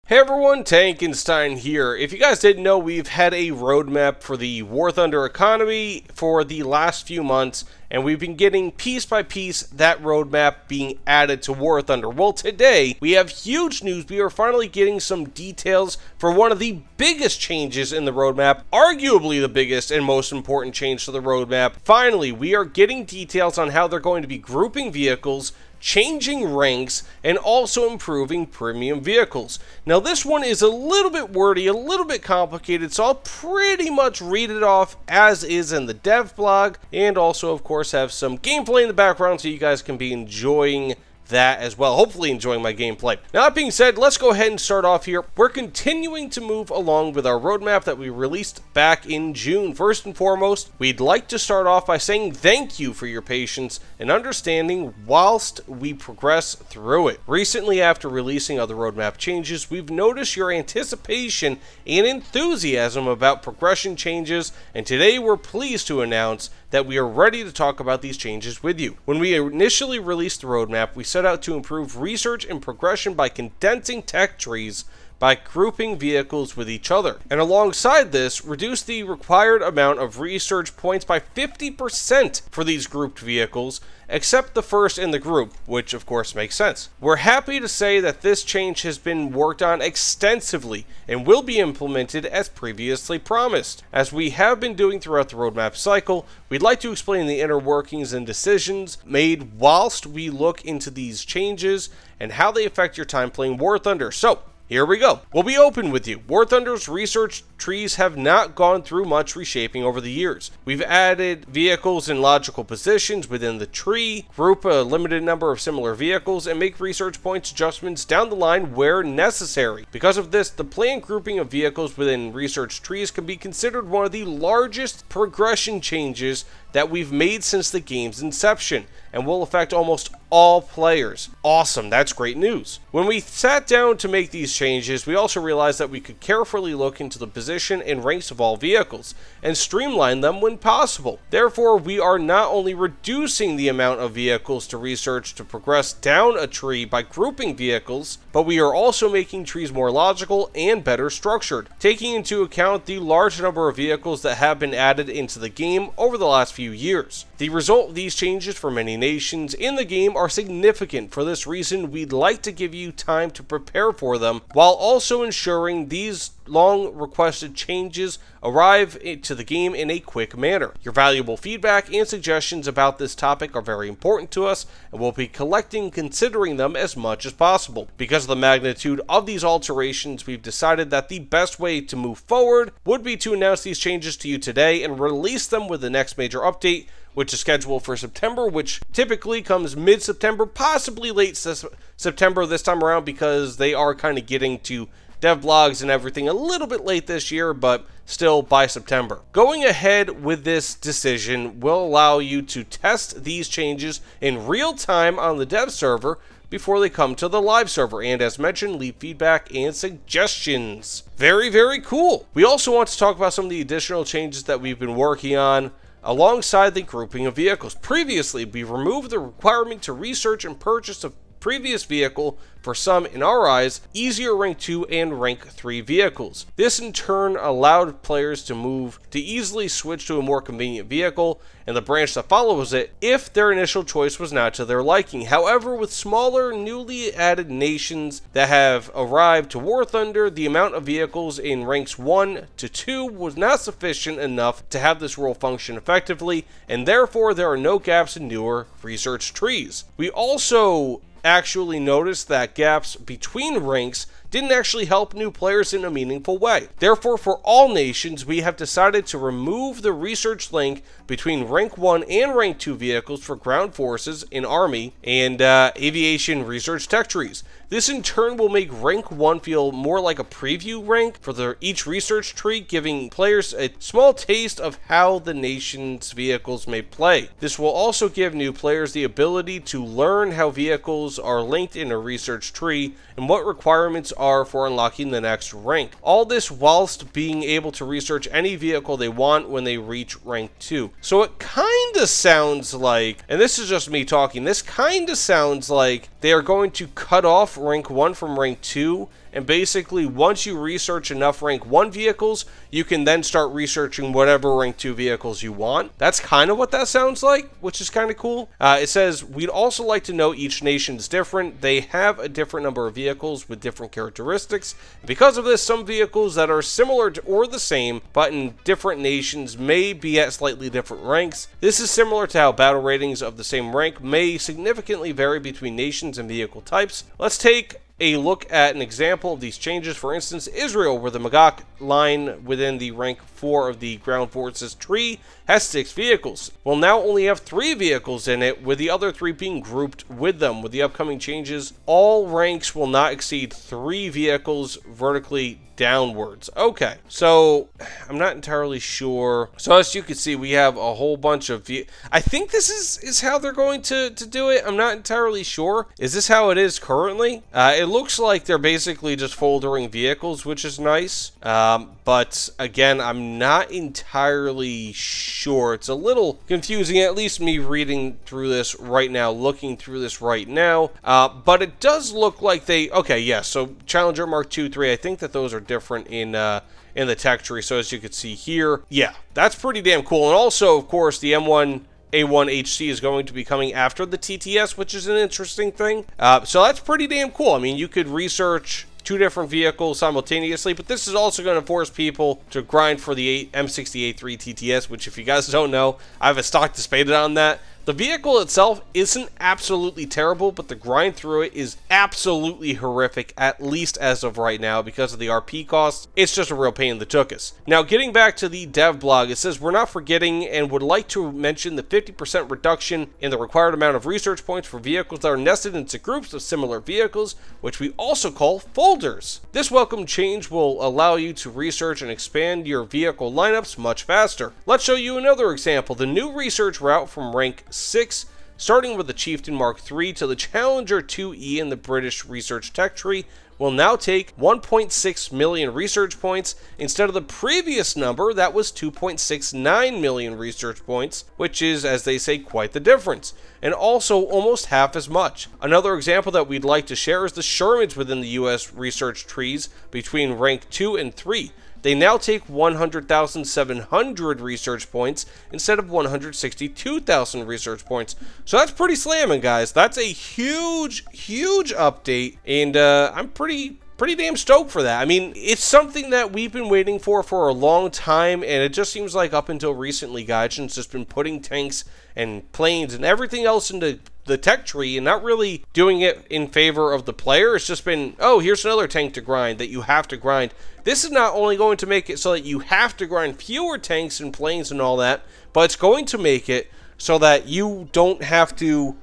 Hey everyone, Tankenstein here. If you guys didn't know, we've had a roadmap for the War Thunder economy for the last few months, and we've been getting piece by piece that roadmap being added to War Thunder. Well, today we have huge news. We are finally getting some details for one of the biggest changes in the roadmap, arguably the biggest and most important change to the roadmap. Finally, we are getting details on how they're going to be grouping vehicles, changing ranks, and also improving premium vehicles. Now this one is a little bit wordy, a little bit complicated, so I'll pretty much read it off as is in the dev blog, and also of course have some gameplay in the background so you guys can be enjoying that as well, hopefully enjoying my gameplay. Now that being said, let's go ahead and start off here. We're continuing to move along with our roadmap that we released back in June. First and foremost, we'd like to start off by saying thank you for your patience and understanding whilst we progress through it. Recently, after releasing other roadmap changes, we've noticed your anticipation and enthusiasm about progression changes, and today we're pleased to announce that we are ready to talk about these changes with you. When we initially released the roadmap, we set out to improve research and progression by condensing tech trees by grouping vehicles with each other, and alongside this, reduce the required amount of research points by 50% for these grouped vehicles, except the first in the group, which of course makes sense. We're happy to say that this change has been worked on extensively and will be implemented as previously promised. As we have been doing throughout the roadmap cycle, we'd like to explain the inner workings and decisions made whilst we look into these changes and how they affect your time playing War Thunder. So, here we go. We'll be open with you. War Thunder's research trees have not gone through much reshaping over the years. We've added vehicles in logical positions within the tree, group a limited number of similar vehicles, and make research points adjustments down the line where necessary. Because of this, the planned grouping of vehicles within research trees can be considered one of the largest progression changes that we've made since the game's inception, and will affect almost all players. Awesome, that's great news. When we sat down to make these changes, we also realized that we could carefully look into the position and ranks of all vehicles, and streamline them when possible. Therefore, we are not only reducing the amount of vehicles to research to progress down a tree by grouping vehicles, but we are also making trees more logical and better structured, taking into account the large number of vehicles that have been added into the game over the last few years. The result of these changes for many nations in the game are significant. For this reason, we'd like to give you time to prepare for them, while also ensuring these long requested changes arrive to the game in a quick manner. Your valuable feedback and suggestions about this topic are very important to us, and we'll be collecting and considering them as much as possible. Because of the magnitude of these alterations, we've decided that the best way to move forward would be to announce these changes to you today and release them with the next major update, which is scheduled for September, which typically comes mid-September, possibly late September this time around, because they are kind of getting to dev blogs and everything a little bit late this year, but still by September. Going ahead with this decision will allow you to test these changes in real time on the dev server before they come to the live server, and as mentioned, leave feedback and suggestions. Very, very cool. We also want to talk about some of the additional changes that we've been working on alongside the grouping of vehicles. Previously, we removed the requirement to research and purchase a previous vehicle for some, in our eyes, easier rank 2 and rank 3 vehicles. This in turn allowed players to easily switch to a more convenient vehicle and the branch that follows it if their initial choice was not to their liking. However, with smaller, newly added nations that have arrived to War Thunder, the amount of vehicles in ranks 1 to 2 was not sufficient enough to have this rule function effectively, and therefore there are no gaps in newer research trees. We also actually noticed that gaps between ranks didn't actually help new players in a meaningful way. Therefore, for all nations, we have decided to remove the research link between rank 1 and rank 2 vehicles for ground forces in Army and aviation research tech trees. This in turn will make rank 1 feel more like a preview rank for each research tree, giving players a small taste of how the nation's vehicles may play. This will also give new players the ability to learn how vehicles are linked in a research tree and what requirements are for unlocking the next rank. All this whilst being able to research any vehicle they want when they reach rank 2. So it kinda sounds like, and this is just me talking, this kinda sounds like they are going to cut off rank 1 from rank 2 and basically once you research enough rank 1 vehicles, you can then start researching whatever rank 2 vehicles you want. That's kind of what that sounds like, which is kind of cool. It says, we'd also like to know each nation's different. They have a different number of vehicles with different characteristics. Because of this, some vehicles that are similar to or the same, but in different nations may be at slightly different ranks. This is similar to how battle ratings of the same rank may significantly vary between nations and vehicle types. Let's take a look at an example of these changes. For instance, Israel, where the Magach line within the rank 4 of the ground forces tree has 6 vehicles, will now only have 3 vehicles in it, with the other 3 being grouped with them. With the upcoming changes, all ranks will not exceed 3 vehicles vertically downwards. Okay, so I'm not entirely sure. So as you can see, we have a whole bunch of I think this is how they're going to do it. I'm not entirely sure. Is this how it is currently? It looks like they're basically just foldering vehicles, which is nice. But again, I'm not entirely sure. It's a little confusing, at least me reading through this right now, looking through this right now. But it does look like they, okay, yes, so Challenger Mark 2, 3, I think that those are different in the tech tree. So as you can see here, yeah, that's pretty damn cool. And also, of course, the M1 A1HC is going to be coming after the TTS, which is an interesting thing. So that's pretty damn cool. I mean, you could research 2 different vehicles simultaneously, but this is also going to force people to grind for the M68-3 TTS, which, if you guys don't know, I have a stock displayed on that. The vehicle itself isn't absolutely terrible, but the grind through it is absolutely horrific, at least as of right now, because of the RP costs. It's just a real pain in the tuchus. Now, getting back to the dev blog, it says, we're not forgetting and would like to mention the 50% reduction in the required amount of research points for vehicles that are nested into groups of similar vehicles, which we also call folders. This welcome change will allow you to research and expand your vehicle lineups much faster. Let's show you another example. The new research route from rank 6, starting with the Chieftain Mark III to the Challenger 2E in the British Research Tech Tree, will now take 1.6 million research points instead of the previous number that was 2.69 million research points, which is, as they say, quite the difference, and also almost half as much. Another example that we'd like to share is the Shermans within the US research trees between rank 2 and 3. They now take 100,700 research points instead of 162,000 research points. So that's pretty slamming, guys. That's a huge, huge update, and I'm pretty damn stoked for that. I mean, it's something that we've been waiting for a long time, and it just seems like up until recently, Gaijin's just been putting tanks and planes and everything else into the tech tree and not really doing it in favor of the player. It's just been, oh, here's another tank to grind that you have to grind. This is not only going to make it so that you have to grind fewer tanks and planes and all that, but it's going to make it so that you don't have to,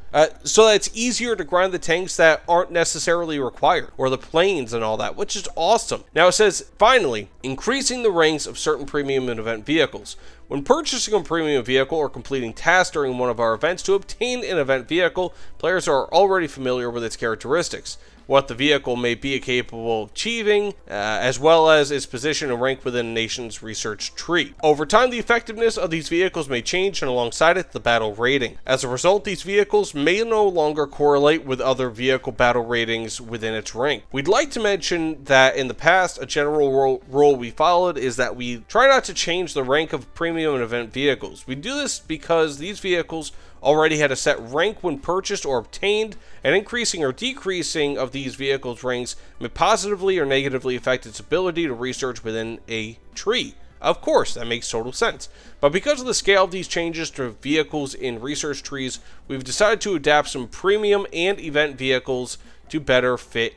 so that it's easier to grind the tanks that aren't necessarily required, or the planes and all that, which is awesome. Now it says, finally, increasing the ranks of certain premium and event vehicles. When purchasing a premium vehicle or completing tasks during one of our events to obtain an event vehicle, players are already familiar with its characteristics, what the vehicle may be capable of achieving, as well as its position and rank within a nation's research tree. Over time, the effectiveness of these vehicles may change, and alongside it, the battle rating. As a result, these vehicles may no longer correlate with other vehicle battle ratings within its rank. We'd like to mention that in the past, a general rule we followed is that we try not to change the rank of premium and event vehicles. We do this because these vehicles already had a set rank when purchased or obtained, and increasing or decreasing of these vehicles' ranks may positively or negatively affect its ability to research within a tree. Of course, that makes total sense. But because of the scale of these changes to vehicles in research trees, we've decided to adapt some premium and event vehicles to better fit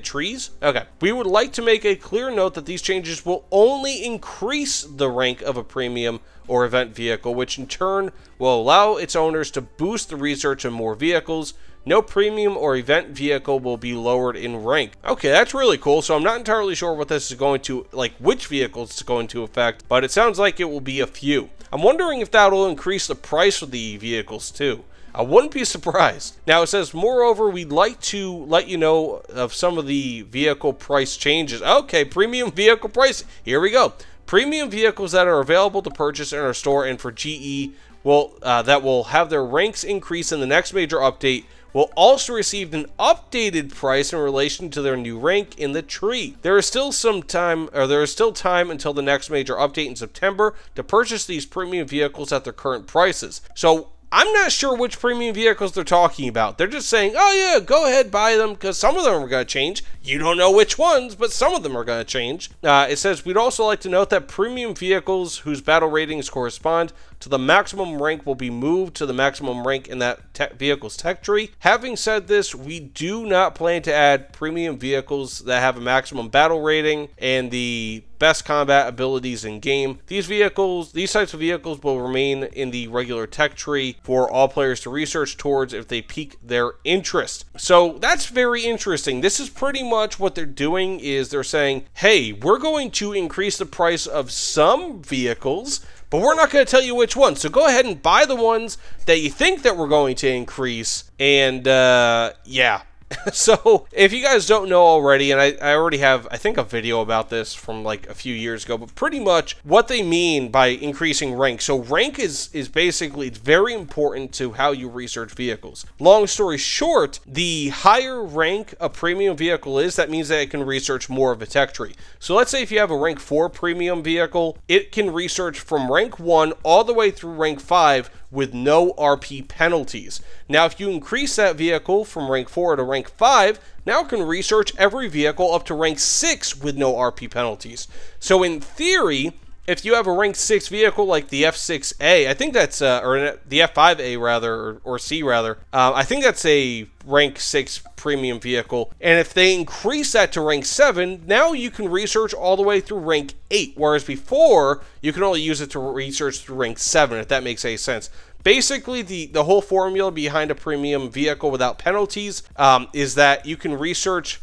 trees. Okay. We would like to make a clear note that these changes will only increase the rank of a premium or event vehicle, which in turn will allow its owners to boost the research of more vehicles. No premium or event vehicle will be lowered in rank. Okay, that's really cool. So I'm not entirely sure what this is going to, like, which vehicles it's going to affect, but it sounds like it will be a few. I'm wondering if that will increase the price of the vehicles too. I wouldn't be surprised. Now it says, moreover, we'd like to let you know of some of the vehicle price changes. Okay, premium vehicle price. Here we go. Premium vehicles that are available to purchase in our store and for GE will that will have their ranks increase in the next major update will also receive an updated price in relation to their new rank in the tree. There is still time until the next major update in September to purchase these premium vehicles at their current prices. So I'm not sure which premium vehicles they're talking about. They're just saying, oh yeah, go ahead, buy them, because some of them are going to change. You don't know which ones, but some of them are going to change. It says, we'd also like to note that premium vehicles whose battle ratings correspond to the maximum rank will be moved to the maximum rank in that vehicle's tech tree. Having said this, we do not plan to add premium vehicles that have a maximum battle rating and the best combat abilities in game. These types of vehicles will remain in the regular tech tree for all players to research towards if they pique their interest. So that's very interesting. This is pretty much what they're doing, is they're saying, hey, we're going to increase the price of some vehicles, but we're not going to tell you which ones. So go ahead and buy the ones that you think that we're going to increase. And yeah. So, if you guys don't know already, and I already have, I think, a video about this from like a few years ago, but pretty much what they mean by increasing rank. So, rank is basically, it's very important to how you research vehicles. Long story short, the higher rank a premium vehicle is, that means that it can research more of a tech tree. So, let's say if you have a rank 4 premium vehicle, it can research from rank 1 all the way through rank 5 with no RP penalties. Now, if you increase that vehicle from rank 4 to rank 5, now it can research every vehicle up to rank 6 with no RP penalties. So in theory, if you have a rank 6 vehicle like the F6A, I think that's, or the F5A rather, or C rather, I think that's a rank 6 premium vehicle, and if they increase that to rank 7, now you can research all the way through rank 8, whereas before, you can only use it to research through rank 7, if that makes any sense. Basically, the whole formula behind a premium vehicle without penalties is that you can research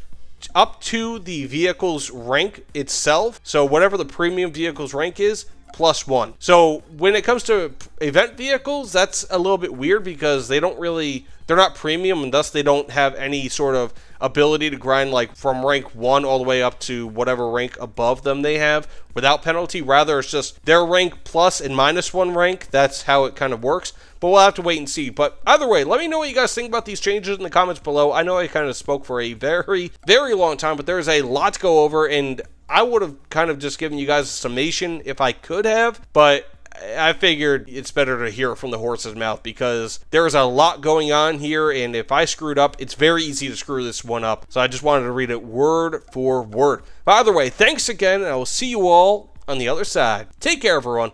up to the vehicle's rank itself, so whatever the premium vehicle's rank is, +1. So when it comes to event vehicles, that's a little bit weird because they're not premium, and thus they don't have any sort of ability to grind like from rank 1 all the way up to whatever rank above them they have without penalty. Rather, it's just their rank plus and -1 rank. That's how it kind of works. But we'll have to wait and see. But either way, let me know what you guys think about these changes in the comments below. I know I kind of spoke for a very, very long time, but there's a lot to go over, and I would have kind of just given you guys a summation if I could have, but I figured it's better to hear it from the horse's mouth because there's a lot going on here, and if I screwed up, it's very easy to screw this one up. So I just wanted to read it word for word. But either way, thanks again, and I will see you all on the other side. Take care, everyone.